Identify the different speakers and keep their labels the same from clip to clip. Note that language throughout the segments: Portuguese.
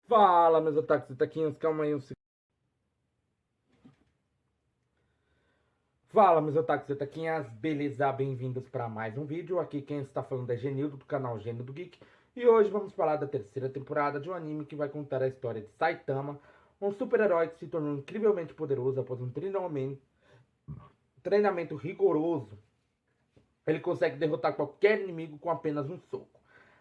Speaker 1: Fala, meus otakus e taquinhos, calma aí Fala, meus otakus e taquinhas, beleza? Bem-vindos para mais um vídeo. Aqui quem está falando é Genildo, do canal Gênio do Geek. E hoje vamos falar da terceira temporada de um anime que vai contar a história de Saitama, um super-herói que se tornou incrivelmente poderoso após um treinamento rigoroso. Ele consegue derrotar qualquer inimigo com apenas um soco.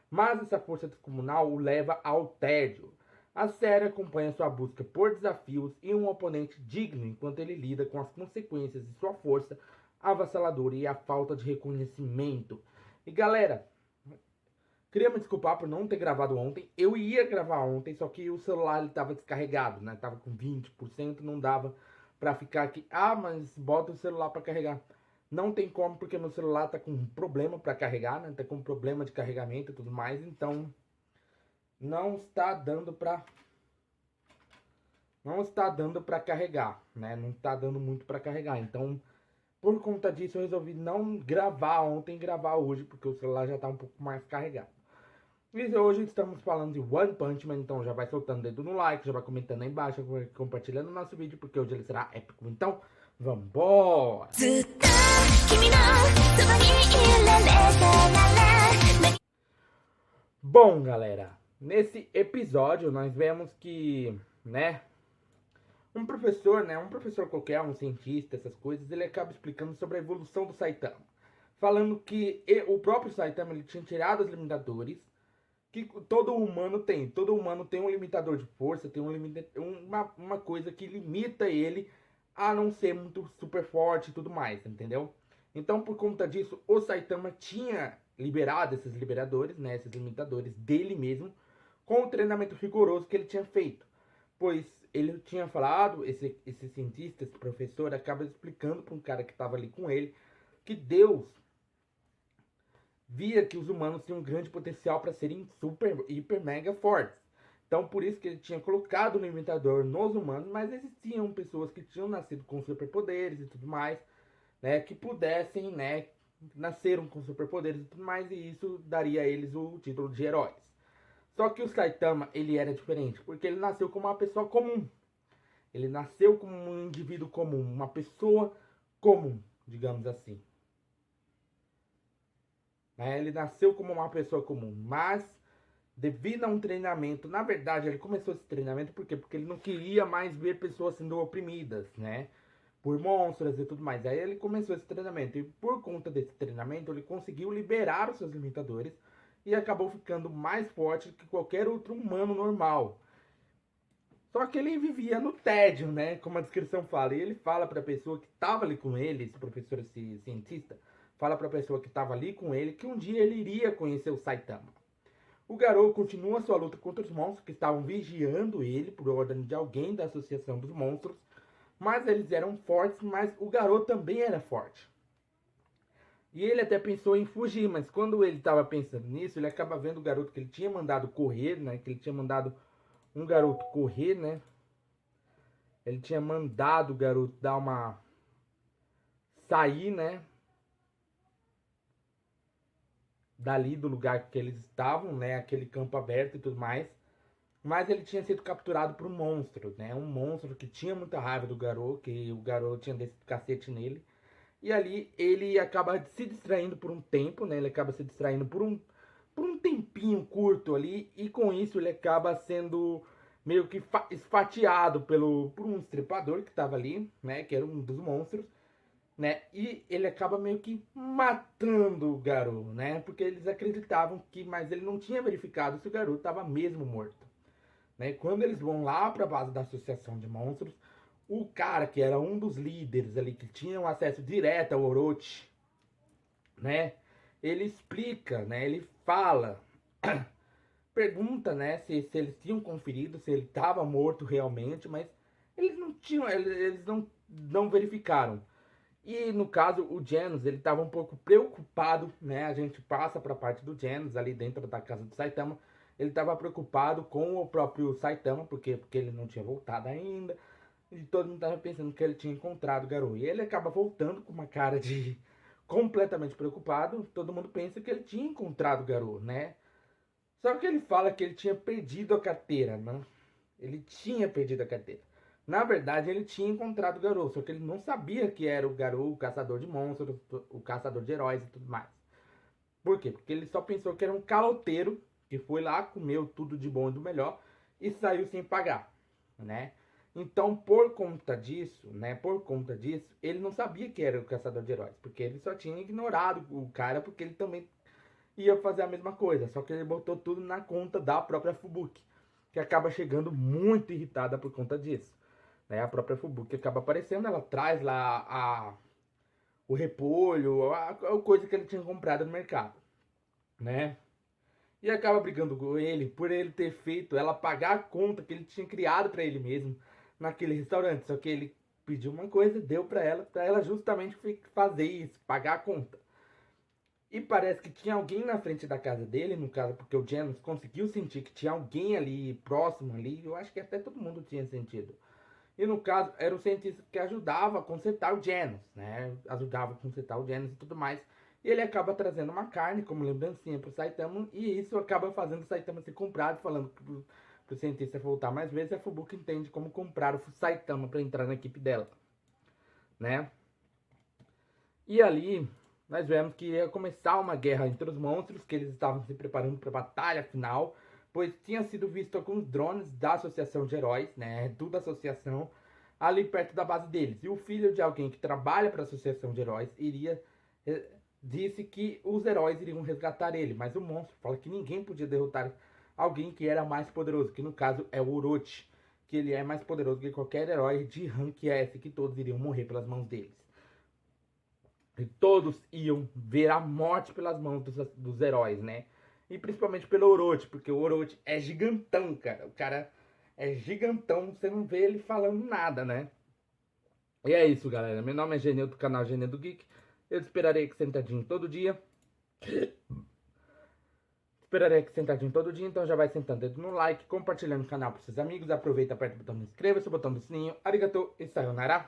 Speaker 1: Mas essa força descomunal o leva ao tédio. A série acompanha sua busca por desafios e um oponente digno enquanto ele lida com as consequências de sua força avassaladora e a falta de reconhecimento. E galera, queria me desculpar por não ter gravado ontem. Eu ia gravar ontem, só que o celular estava descarregado, né? Tava com 20%, não dava pra ficar aqui. Ah, mas bota o celular pra carregar. Não tem como, porque meu celular tá com problema pra carregar, né? Tá com problema de carregamento e tudo mais, então não está dando pra carregar, né? Não está dando muito pra carregar. Então, por conta disso, eu resolvi não gravar ontem e gravar hoje, porque o celular já tá um pouco mais carregado. E hoje estamos falando de One Punch Man, então já vai soltando o dedo no like, já vai comentando aí embaixo, compartilhando o nosso vídeo, porque hoje ele será épico. Então, vambora! Bom, galera, nesse episódio nós vemos que, né, um professor qualquer, um cientista, essas coisas, ele acaba explicando sobre a evolução do Saitama. Falando que o próprio Saitama ele tinha tirado os limitadores que todo humano tem um limitador de força, tem uma coisa que limita ele a não ser muito super forte e tudo mais, entendeu? Então, por conta disso, o Saitama tinha liberado esses liberadores, né, esses limitadores dele mesmo, com o treinamento rigoroso que ele tinha feito. Pois ele tinha falado, esse cientista, esse professor, acaba explicando para um cara que estava ali com ele, que Deus via que os humanos tinham um grande potencial para serem super, hiper, mega fortes. Então, por isso que ele tinha colocado o limitador nos humanos, mas existiam pessoas que tinham nascido com superpoderes e tudo mais, né, que pudessem, né, nasceram com superpoderes e tudo mais, e isso daria a eles o título de heróis. Só que o Saitama, ele era diferente, porque ele nasceu como uma pessoa comum. Ele nasceu como um indivíduo comum, uma pessoa comum, digamos assim. Né? Ele nasceu como uma pessoa comum, mas devido a um treinamento, na verdade ele começou esse treinamento por quê? Porque ele não queria mais ver pessoas sendo oprimidas, né? Por monstros e tudo mais. Aí ele começou esse treinamento e por conta desse treinamento ele conseguiu liberar os seus limitadores e acabou ficando mais forte que qualquer outro humano normal. Só que ele vivia no tédio, né? Como a descrição fala. E ele fala para a pessoa que estava ali com ele, esse professor, esse cientista, fala para a pessoa que estava ali com ele que um dia ele iria conhecer o Saitama. O Garou continua sua luta contra os monstros que estavam vigiando ele por ordem de alguém da Associação dos Monstros. Mas eles eram fortes, mas o Garou também era forte. E ele até pensou em fugir, mas quando ele estava pensando nisso, ele acaba vendo o garoto que ele tinha mandado correr, né? Que ele tinha mandado um garoto correr, né? Ele tinha mandado o garoto dar uma sair, né? Dali do lugar que eles estavam, né? Aquele campo aberto e tudo mais. Mas ele tinha sido capturado por um monstro, né? Um monstro que tinha muita raiva do garoto, que o garoto tinha descido cacete nele. E ali ele acaba se distraindo por um tempo, né? Ele acaba se distraindo por um tempinho curto ali. E com isso ele acaba sendo meio que esfatiado por um estripador que estava ali, né? Que era um dos monstros, né? E ele acaba meio que matando o garoto, né? Porque eles acreditavam que, mas ele não tinha verificado se o garoto estava mesmo morto, né? Quando eles vão lá para a base da Associação de Monstros, o cara que era um dos líderes ali, que tinha um acesso direto ao Orochi, né? Ele explica, né? Ele fala, pergunta, né? Se eles tinham conferido, se ele estava morto realmente, mas eles não tinham, eles não verificaram. E no caso, o Genos, ele estava um pouco preocupado, né? A gente passa para a parte do Genos, ali dentro da casa do Saitama. Ele estava preocupado com o próprio Saitama, porque ele não tinha voltado ainda. E todo mundo estava pensando que ele tinha encontrado o Garou. E ele acaba voltando com uma cara de completamente preocupado. Todo mundo pensa que ele tinha encontrado o Garou, né? Só que ele fala que ele tinha perdido a carteira, né? Ele tinha perdido a carteira. Na verdade, ele tinha encontrado o Garou, só que ele não sabia que era o Garou, o caçador de monstros, o caçador de heróis e tudo mais. Por quê? Porque ele só pensou que era um caloteiro que foi lá, comeu tudo de bom e do melhor e saiu sem pagar, né? Então, por conta disso, ele não sabia que era o caçador de heróis, porque ele só tinha ignorado o cara, porque ele também ia fazer a mesma coisa, só que ele botou tudo na conta da própria Fubuki, que acaba chegando muito irritada por conta disso. Né? A própria Fubuki acaba aparecendo, ela traz lá o repolho, a coisa que ele tinha comprado no mercado, né? E acaba brigando com ele por ele ter feito ela pagar a conta que ele tinha criado para ele mesmo naquele restaurante. Só que ele pediu uma coisa, deu para ela justamente fazer isso, pagar a conta. E parece que tinha alguém na frente da casa dele, no caso, porque o Janus conseguiu sentir que tinha alguém ali próximo ali. Eu acho que até todo mundo tinha sentido. E no caso, era o cientista que ajudava a consertar o Janus, né? Ajudava a consertar o Janus e tudo mais. E ele acaba trazendo uma carne como lembrancinha pro Saitama. E isso acaba fazendo o Saitama ser comprado, falando pro cientista voltar mais vezes. A Fubuki entende como comprar o Saitama para entrar na equipe dela, né? E ali nós vemos que ia começar uma guerra entre os monstros, que eles estavam se preparando para a batalha final, pois tinha sido visto alguns drones da Associação de Heróis, né, tudo associação, ali perto da base deles. E o filho de alguém que trabalha para a Associação de Heróis disse que os heróis iriam resgatar ele, mas o monstro fala que ninguém podia derrotar alguém que era mais poderoso, que no caso é o Orochi, que ele é mais poderoso que qualquer herói de rank S, que todos iriam morrer pelas mãos deles. E todos iam ver a morte pelas mãos dos heróis, né? E principalmente pelo Orochi, porque o Orochi é gigantão, cara. O cara é gigantão, você não vê ele falando nada, né? E é isso, galera. Meu nome é Geneu, do canal Geneu do Geek. Eu esperarei aqui sentadinho todo dia. Esperarei aqui sentadinho todo dia, então já vai sentando dedo no like, compartilhando o canal para seus amigos. Aproveita, aperta o botão de inscreva-se, o botão do sininho. Arigatou e sayonara.